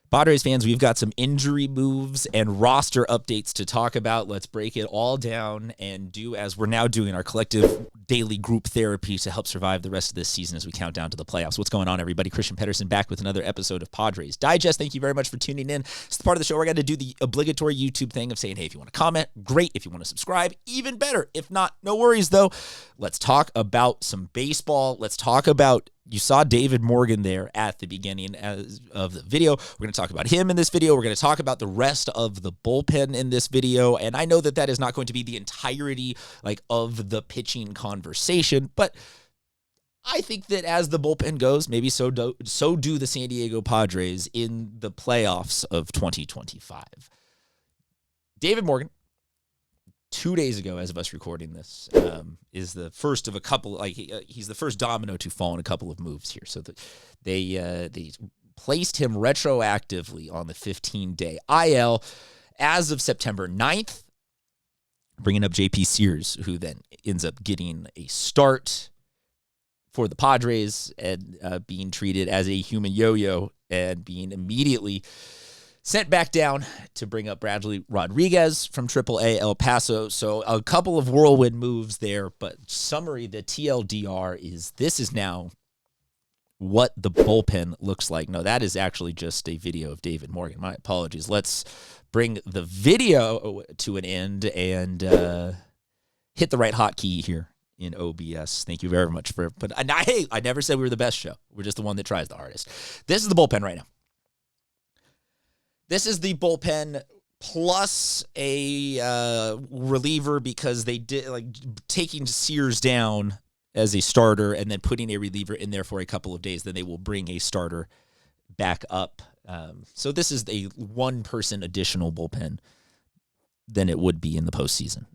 Padres fans, we've got some injury moves and roster updates to talk about. Let's break it all down and do as we're now doing, our collective daily group therapy to help survive the rest of this season as we count down to the playoffs. What's going on, everybody? Christian Pedersen back with another episode of Padres Digest. Thank you very much for tuning in. It's the part of the show where I got to do the obligatory YouTube thing of saying, hey, if you want to comment, great. If you want to subscribe, even better. If not, no worries, though. Let's talk about some baseball. Let's talk about, you saw David Morgan there at the beginning of the video. We're going to talk about him in this video. We're going to talk about the rest of the bullpen in this video. And I know that that is not going to be the entirety of the pitching conversation, but I think that as the bullpen goes, maybe so do the San Diego Padres in the playoffs of 2025. David Morgan, 2 days ago, as of us recording this, is the first of a couple. He's the first domino to fall in a couple of moves here. So they placed him retroactively on the 15-day IL as of September 9th, bringing up J.P. Sears, who then ends up getting a start for the Padres and being treated as a human yo-yo and being immediately sent back down to bring up Bradley Rodriguez from AAA El Paso. So a couple of whirlwind moves there, but summary, the TLDR is this is now what the bullpen looks like. No, that is actually just a video of David Morgan. My apologies. Let's bring the video to an end and hit the right hotkey here in OBS. Thank you very much for, but hey, I never said we were the best show. We're just the one that tries the hardest. This is the bullpen right now. This is the bullpen plus a reliever because they did taking Sears down as a starter and then putting a reliever in there for a couple of days. Then they will bring a starter back up. So this is a one-person additional bullpen than it would be in the postseason.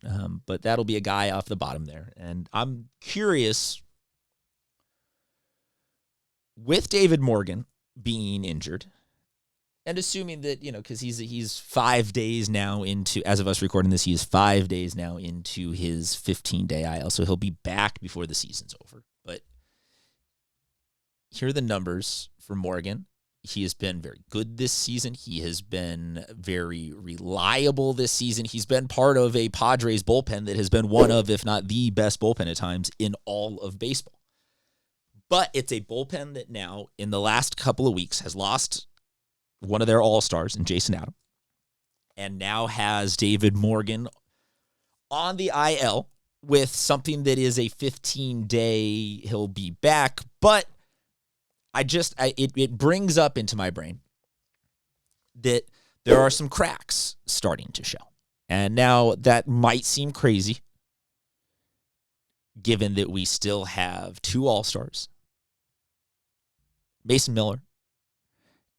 But that'll be a guy off the bottom there. And I'm curious, with David Morgan being injured, and assuming that, because he's 5 days now into, as of us recording this, he is 5 days now into his 15-day IL, so he'll be back before the season's over. But here are the numbers for Morgan. He has been very good this season. He has been very reliable this season. He's been part of a Padres bullpen that has been one of, if not the best bullpen at times in all of baseball. But it's a bullpen that now, in the last couple of weeks, has lost one of their all-stars in Jason Adam, and now has David Morgan on the IL with something that is a 15-day, he'll be back, but it brings up into my brain that there are some cracks starting to show. And now that might seem crazy, given that we still have two all-stars, Mason Miller,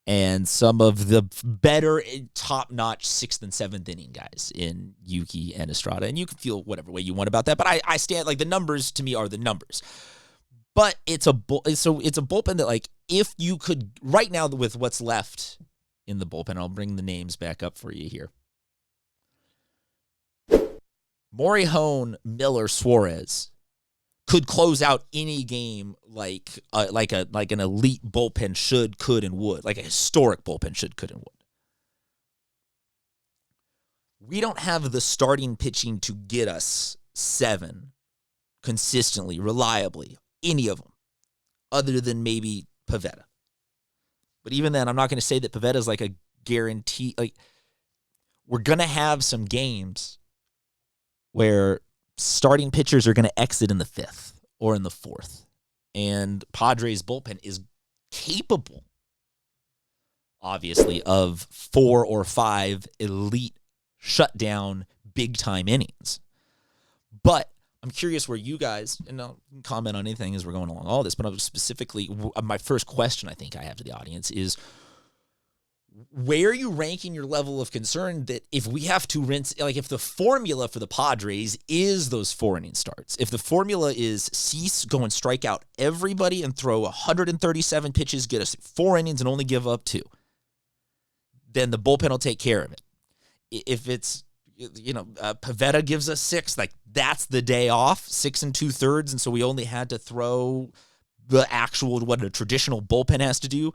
and some of the better top-notch 6th and 7th inning guys in Yuki and Estrada. And you can feel whatever way you want about that, but I stand, the numbers to me are the numbers. But it's a bullpen that, if you could, right now with what's left in the bullpen, I'll bring the names back up for you here. Morihone, Miller, Suarez could close out any game like an elite bullpen should, could, and would, like a historic bullpen should, could, and would. We don't have the starting pitching to get us 7 consistently, reliably, any of them, other than maybe Pivetta. But even then, I'm not going to say that Pivetta is a guarantee. We're going to have some games where starting pitchers are going to exit in the 5th or in the 4th. And Padres bullpen is capable, obviously, of 4 or 5 elite shutdown big-time innings. But I'm curious where you guys, and I'll comment on anything as we're going along all this, but specifically, my first question I think I have to the audience is, where are you ranking your level of concern that if we have to rinse, if the formula for the Padres is those 4-inning starts, if the formula is cease, go and strike out everybody and throw 137 pitches, get us 4 innings and only give up 2, then the bullpen will take care of it. If it's, Pivetta gives us 6, that's the day off, 6 2/3, and so we only had to throw the actual, what a traditional bullpen has to do.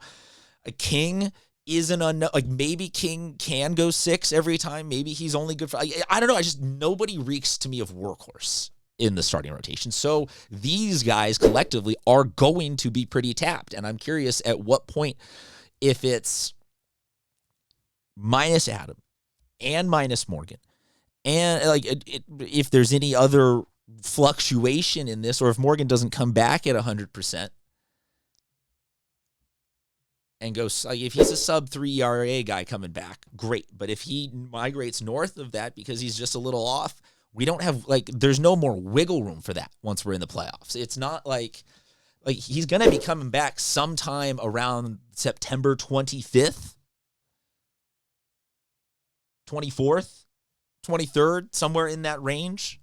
A King is an unknown. Like, maybe King can go 6 every time. Maybe he's only good for, I don't know. Nobody reeks to me of workhorse in the starting rotation. So these guys collectively are going to be pretty tapped. And I'm curious at what point, if it's minus Adam and minus Morgan, and like if there's any other fluctuation in this, or if Morgan doesn't come back at 100%, and goes, like, if he's a sub-3 ERA guy coming back, great. But if he migrates north of that because he's just a little off, we don't have, like, there's no more wiggle room for that once we're in the playoffs. It's not like he's going to be coming back sometime around September 25th, 24th, 23rd, somewhere in that range.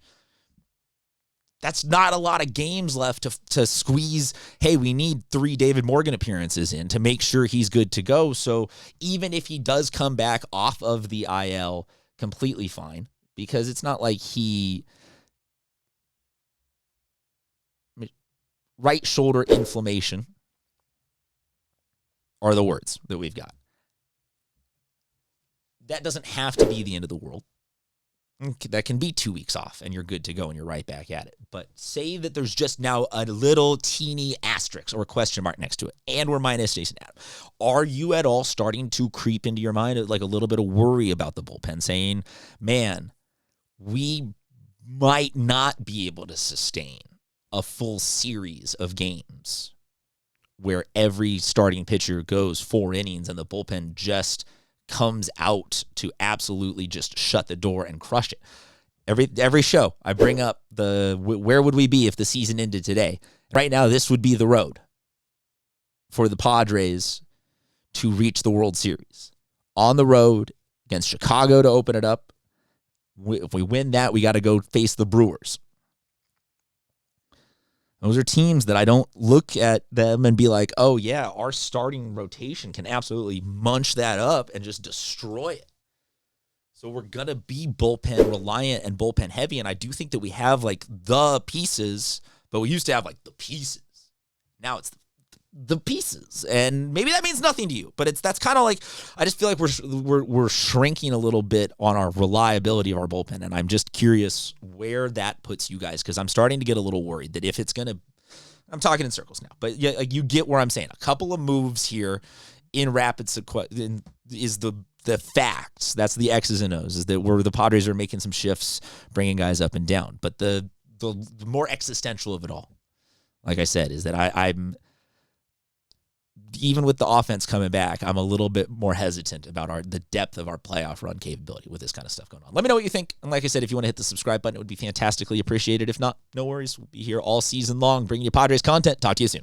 That's not a lot of games left to squeeze, hey, we need 3 David Morgan appearances in to make sure he's good to go. So even if he does come back off of the IL, completely fine, because it's not like right shoulder inflammation are the words that we've got. That doesn't have to be the end of the world. That can be 2 weeks off and you're good to go and you're right back at it. But say that there's just now a little teeny asterisk or question mark next to it, and we're minus Jason Adam. Are you at all starting to creep into your mind like a little bit of worry about the bullpen, saying, man, we might not be able to sustain a full series of games where every starting pitcher goes 4 innings and the bullpen just comes out to absolutely just shut the door and crush it. Every show I bring up where would we be if the season ended today? Right now, this would be the road for the Padres to reach the World Series. On the road against Chicago to open it up. If we win that, we got to go face the Brewers. Those are teams that I don't look at them and be like, oh, yeah, our starting rotation can absolutely munch that up and just destroy it. So we're going to be bullpen reliant and bullpen heavy. And I do think that we have like the pieces, but we used to have like the pieces. Now it's the pieces. And maybe that means nothing to you, but that's kind of like, I just feel like we're shrinking a little bit on our reliability of our bullpen. And I'm just curious where that puts you guys, because I'm starting to get a little worried that if it's going to, I'm talking in circles now, but yeah, like you get where I'm saying. A couple of moves here in rapid sequence is the facts. That's the X's and O's, is that where the Padres are making some shifts, bringing guys up and down. But the more existential of it all, like I said, is that I'm even with the offense coming back, I'm a little bit more hesitant about the depth of our playoff run capability with this kind of stuff going on. Let me know what you think. And like I said, if you want to hit the subscribe button, it would be fantastically appreciated. If not, no worries. We'll be here all season long bringing you Padres content. Talk to you soon.